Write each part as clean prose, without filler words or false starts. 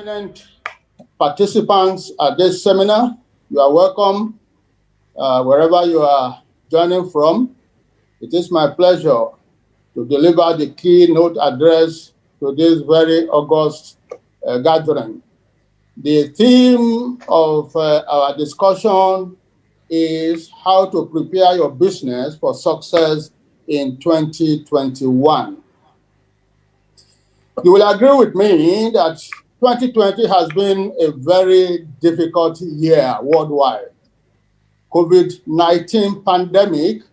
Eminent participants at this seminar, you are welcome wherever you are joining from. It is my pleasure to deliver the keynote address to this very august gathering. The theme of our discussion is how to prepare your business for success in 2021. You will agree with me that 2020 has been a very difficult year worldwide. COVID-19 pandemic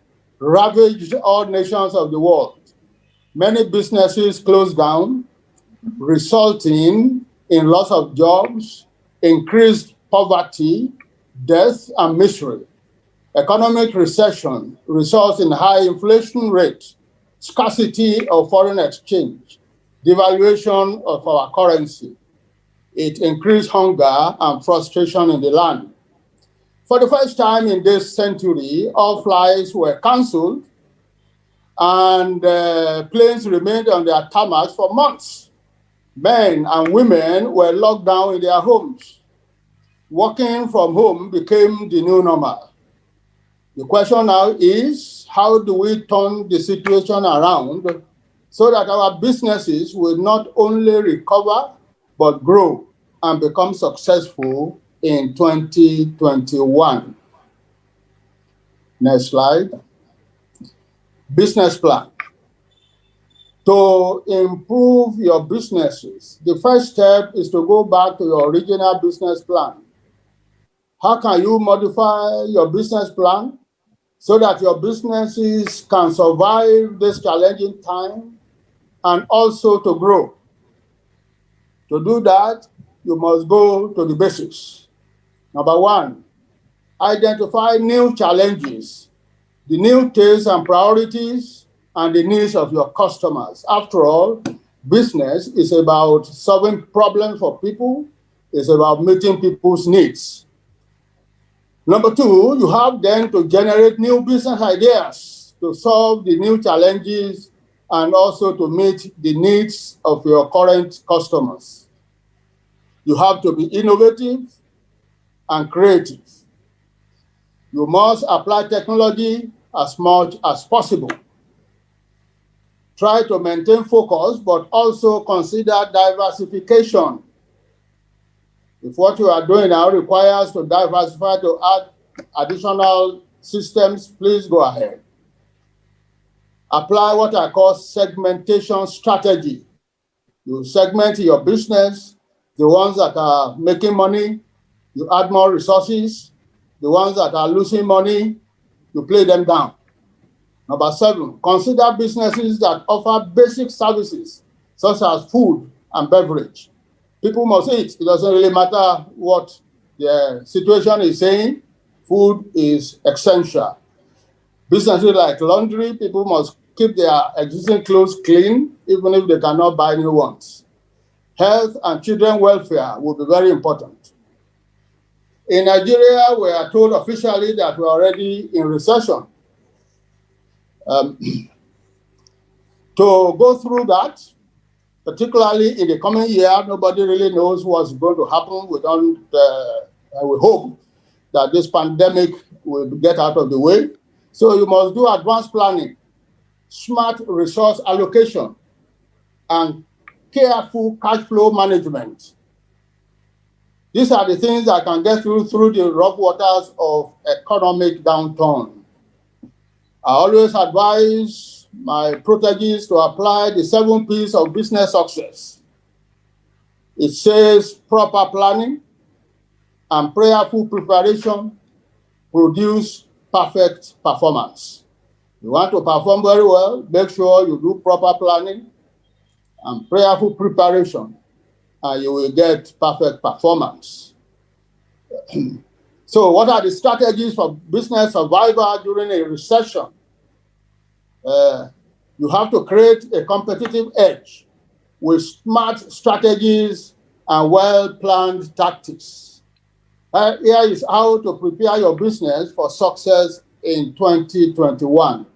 ravaged all nations of the world. Many businesses closed down, resulting in loss of jobs, increased poverty, death, and misery. Economic recession results in high inflation rate, scarcity of foreign exchange, devaluation of our currency. It increased hunger and frustration in the land. For the first time in this century, all flights were cancelled and planes remained on their tarmacs for months. Men and women were locked down in their homes. Working from home became the new normal. The question now is, how do we turn the situation around so that our businesses will not only recover, but grow and become successful in 2021? Next slide. Business plan. To improve your businesses, the first step is to go back to your original business plan. How can you modify your business plan so that your businesses can survive this challenging time and also to grow? To do that, you must go to the basics. Number one, identify new challenges, the new tastes and priorities, and the needs of your customers. After all, business is about solving problems for people. It's about meeting people's needs. Number two, you have then to generate new business ideas to solve the new challenges and also to meet the needs of your current customers. You have to be innovative and creative. You must apply technology as much as possible. Try to maintain focus, but also consider diversification. If what you are doing now requires to diversify to add additional systems, please go ahead. Apply what I call segmentation strategy. You segment your business, the ones that are making money, you add more resources. The ones that are losing money, you play them down. Number seven, consider businesses that offer basic services, such as food and beverage. People must eat. It doesn't really matter what the situation is saying. Food is essential. Businesses like laundry, people must keep their existing clothes clean, even if they cannot buy new ones. Health and children welfare will be very important. In Nigeria, we are told officially that we're already in recession. To go through that, particularly in the coming year, nobody really knows what's going to happen. We hope that this pandemic will get out of the way. So you must do advanced planning, smart resource allocation, and careful cash flow management. These are the things that can get through the rough waters of economic downturn. I always advise my proteges to apply the 7 P's of business success. It says proper planning and prayerful preparation produce perfect performance. You want to perform very well, make sure you do proper planning and prayerful preparation, and you will get perfect performance. So what are the strategies for business survival during a recession? You have to create a competitive edge with smart strategies and well-planned tactics. Here is how to prepare your business for success in 2021.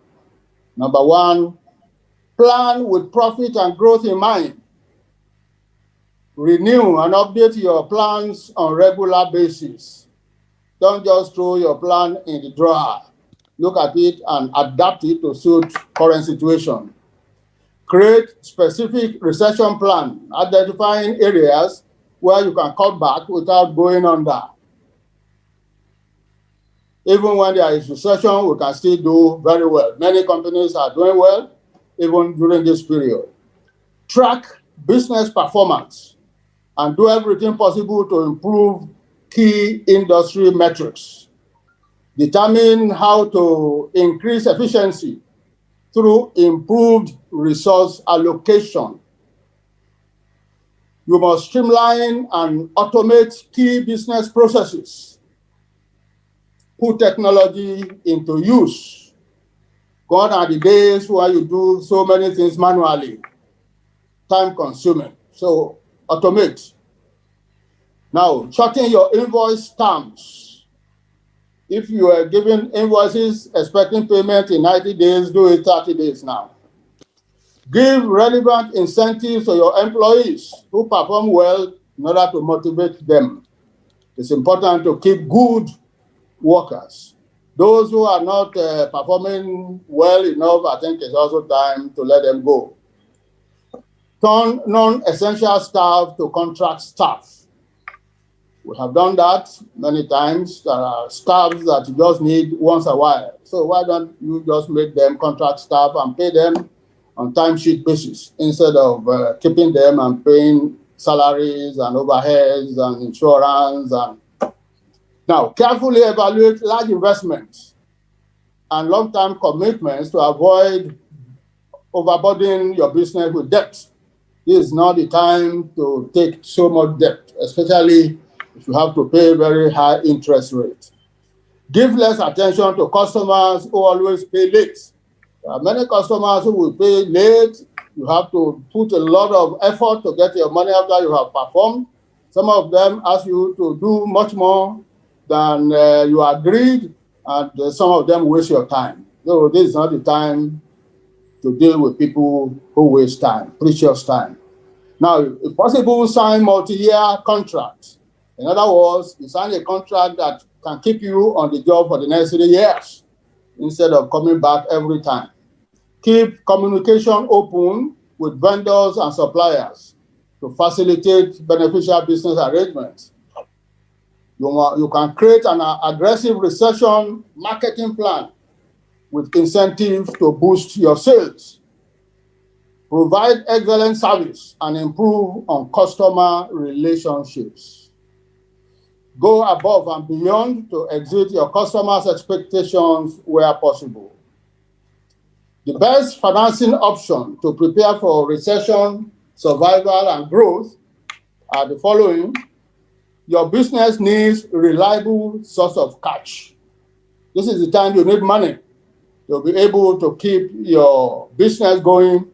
Number one, plan with profit and growth in mind. Renew and update your plans on regular basis. Don't just throw your plan in the drawer. Look at it and adapt it to suit current situation. Create specific recession plan, identifying areas where you can cut back without going under. Even when there is recession, we can still do very well. Many companies are doing well, even during this period. Track business performance and do everything possible to improve key industry metrics. Determine how to increase efficiency through improved resource allocation. You must streamline and automate key business processes. Put technology into use. Gone are the days where you do so many things manually, time consuming. So automate. Now, shorten your invoice terms. If you are giving invoices expecting payment in 90 days, do it 30 days now. Give relevant incentives to your employees who perform well in order to motivate them. It's important to keep good workers. Those who are not performing well enough, I think it's also time to let them go. Turn non-essential staff to contract staff. We have done that many times. There are staffs that you just need once a while. So why don't you just make them contract staff and pay them on timesheet basis instead of keeping them and paying salaries and overheads and insurance. Now, carefully evaluate large investments and long-term commitments to avoid overburdening your business with debt. This is not the time to take so much debt, especially if you have to pay very high interest rates. Give less attention to customers who always pay late. There are many customers who will pay late. You have to put a lot of effort to get your money after you have performed. Some of them ask you to do much more than you agreed, and some of them waste your time. So this is not the time to deal with people who waste time, precious time. Now, if possible, sign multi-year contracts. In other words, you sign a contract that can keep you on the job for the next 3 years instead of coming back every time. Keep communication open with vendors and suppliers to facilitate beneficial business arrangements. You can create an aggressive recession marketing plan with incentives to boost your sales. Provide excellent service and improve on customer relationships. Go above and beyond to exceed your customers' expectations where possible. The best financing option to prepare for recession, survival, and growth are the following. Your business needs a reliable source of cash. This is the time you need money to be able to keep your business going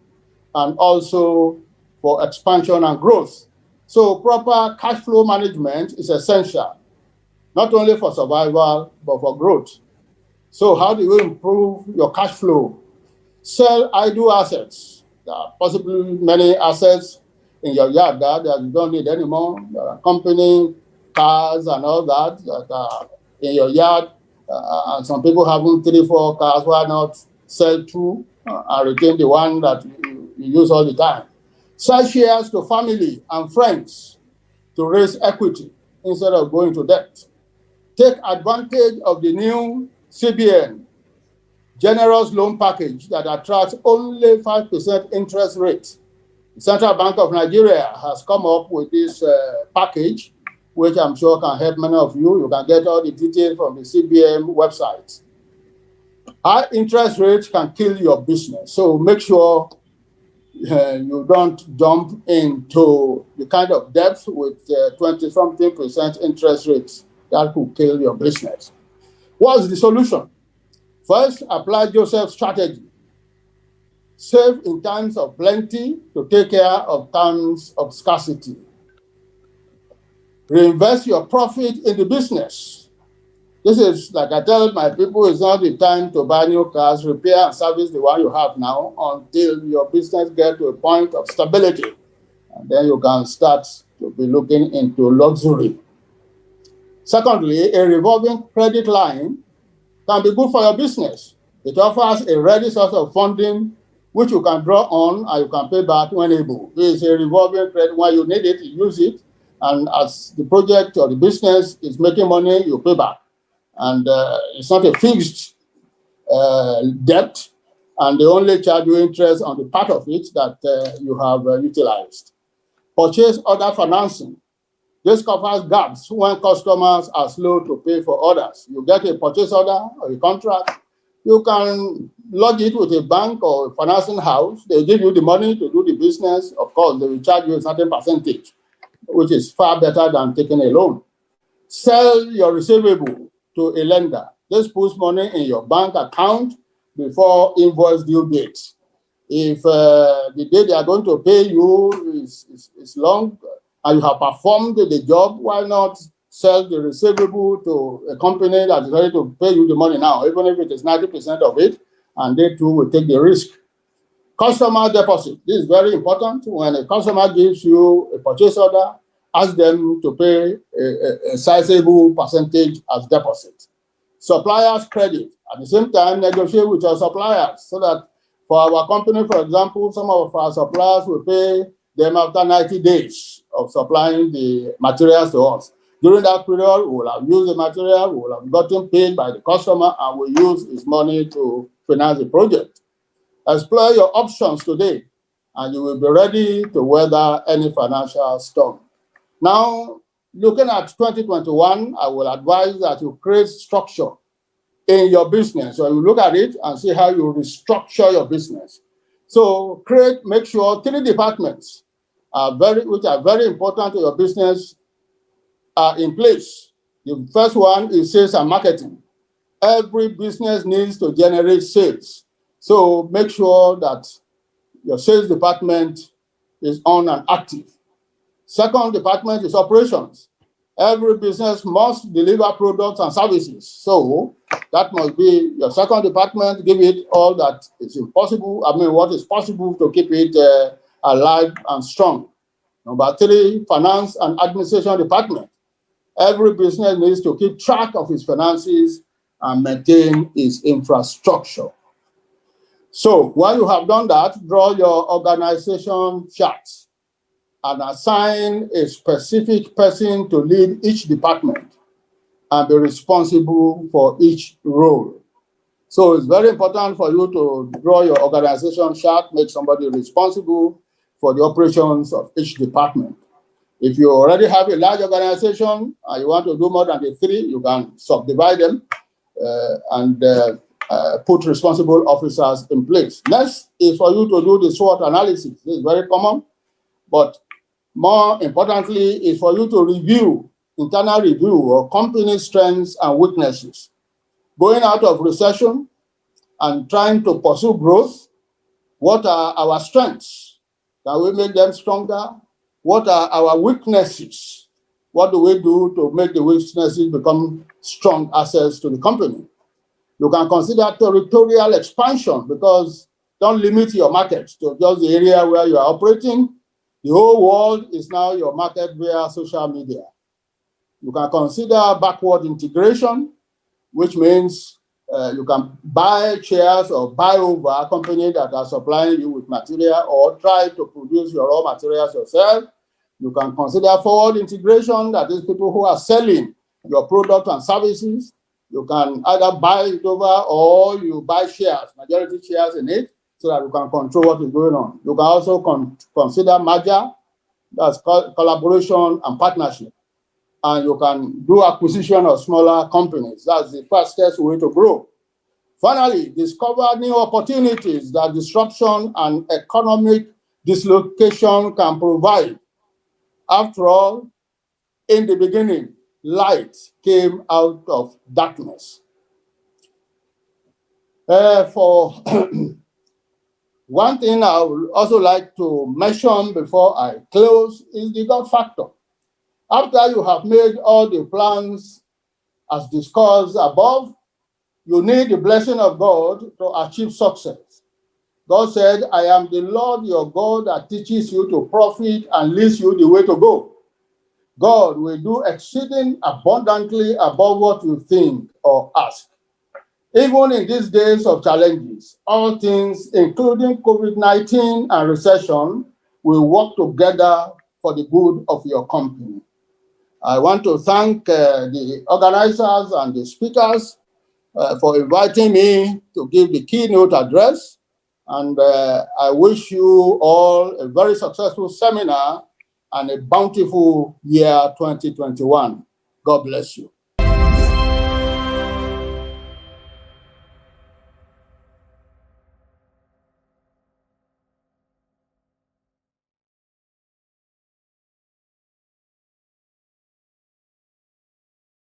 and also for expansion and growth. So proper cash flow management is essential, not only for survival, but for growth. So how do you improve your cash flow? Sell idle assets. There are possibly many assets in your yard that you don't need anymore. There are company cars and all that are in your yard. And some people having 3, 4 cars. Why not sell 2 and retain the one that you use all the time? Sell shares to family and friends to raise equity instead of going to debt. Take advantage of the new CBN generous loan package that attracts only 5% interest rate. The Central Bank of Nigeria has come up with this package, which I'm sure can help many of you. You can get all the details from the CBN website. High interest rates can kill your business, so make sure you don't jump into the kind of debt with 20-something% interest rates that could kill your business. What's the solution? First, apply Joseph's strategy. Save in times of plenty to take care of times of scarcity. Reinvest your profit in the business. This is, like I tell my people, it's not the time to buy new cars, repair and service the one you have now until your business gets to a point of stability. And then you can start to be looking into luxury. Secondly, a revolving credit line can be good for your business. It offers a ready source of funding which you can draw on and you can pay back when able. It's a revolving credit. When you need it, you use it. And as the project or the business is making money, you pay back. And it's not a fixed debt. And they only charge you interest on the part of it that you have utilized. Purchase order financing. This covers gaps when customers are slow to pay for orders. You get a purchase order or a contract, you can lodge it with a bank or a financing house. They give you the money to do the business. Of course, they will charge you a certain percentage, which is far better than taking a loan. Sell your receivable to a lender. This puts money in your bank account before invoice due date. If the day they are going to pay you is long, and you have performed the job, why not sell the receivable to a company that is ready to pay you the money now, even if it is 90% of it, and they too will take the risk. Customer deposit. This is very important. When a customer gives you a purchase order, ask them to pay a sizable percentage as deposit. Suppliers credit. At the same time, negotiate with your suppliers so that for our company, for example, some of our suppliers will pay them after 90 days of supplying the materials to us. During that period, we will have used the material, we will have gotten paid by the customer, and we use his money to finance the project. Explore your options today, and you will be ready to weather any financial storm. Now, looking at 2021, I will advise that you create structure in your business. So you look at it and see how you restructure your business. So make sure 3 departments which are very important to your business are in place. The first one is sales and marketing. Every business needs to generate sales. So make sure that your sales department is on and active. Second department is operations. Every business must deliver products and services. So that must be your second department. Give it all that is impossible. What is possible to keep it alive and strong. Number 3, finance and administration department. Every business needs to keep track of its finances and maintain its infrastructure. So when you have done that, draw your organization chart and assign a specific person to lead each department and be responsible for each role. So it's very important for you to draw your organization chart, make somebody responsible for the operations of each department. If you already have a large organization and you want to do more than the 3, you can subdivide them and put responsible officers in place. Next is for you to do the SWOT analysis. This is very common, but more importantly is for you to internal review of company strengths and weaknesses. Going out of recession and trying to pursue growth, what are our strengths? Can we make them stronger? What are our weaknesses? What do we do to make the weaknesses become strong assets to the company? You can consider territorial expansion, because don't limit your market to just the area where you are operating. The whole world is now your market via social media. You can consider backward integration, which means you can buy shares or buy over companies that are supplying you with material, or try to produce your raw materials yourself. You can consider forward integration, that is people who are selling your product and services. You can either buy it over or you buy shares, majority shares in it, so that you can control what is going on. You can also consider merger, that's collaboration and partnership. And you can do acquisition of smaller companies. That's the fastest way to grow. Finally, discover new opportunities that disruption and economic dislocation can provide. After all, in the beginning, light came out of darkness. For one thing I would also like to mention before I close is the God factor. After you have made all the plans as discussed above, you need the blessing of God to achieve success. God said, I am the Lord your God that teaches you to profit and leads you the way to go. God will do exceeding abundantly above what you think or ask. Even in these days of challenges, all things, including COVID-19 and recession, will work together for the good of your company. I want to thank the organizers and the speakers for inviting me to give the keynote address. And I wish you all a very successful seminar and a bountiful year 2021. God bless you.